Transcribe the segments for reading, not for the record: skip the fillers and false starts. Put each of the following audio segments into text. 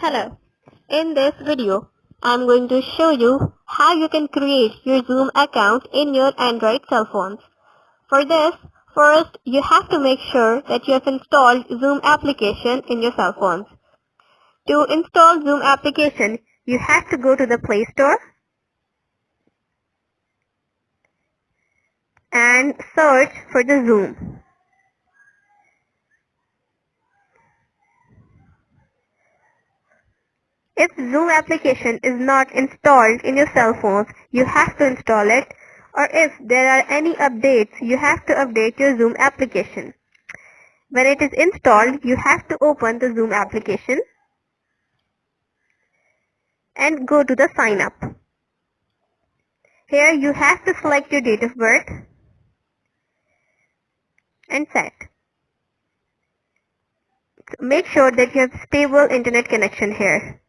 Hello. In this video, I'm going to show you how you can create your Zoom account in your Android cell phones. For this, first you have to make sure that you have installed Zoom application in your cell phones. To install Zoom application, you have to go to the Play Store and search for the Zoom. If Zoom application is not installed in your cell phones, you have to install it, or if there are any updates, you have to update your Zoom application. When it is installed, you have to open the Zoom application and go to the sign up. Here you have to select your date of birth and set. Make sure that you have stable internet connection here.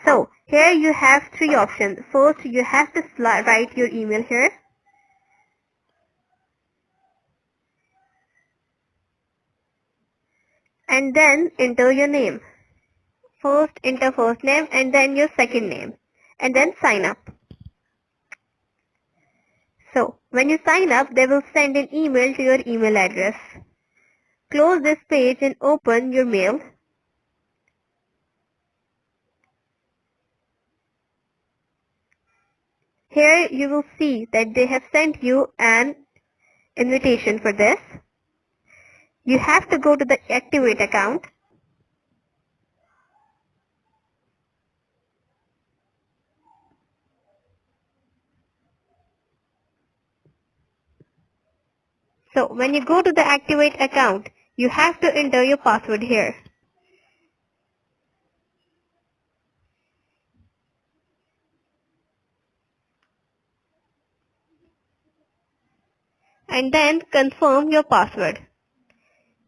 So here you have three options. First, you have to write your email here. And then enter your name. First enter first name and then your second name. And then sign up. So when you sign up, they will send an email to your email address. Close this page and open your mail. Here you will see that they have sent you an invitation for this. You have to go to the Activate account. So when you go to the Activate account, you have to enter your password here. And then confirm your password.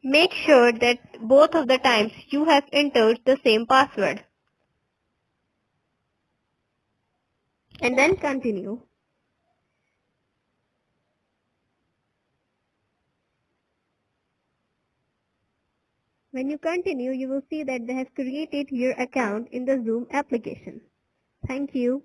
Make sure that both of the times you have entered the same password. And then continue. When you continue, you will see that they have created your account in the Zoom application. Thank you.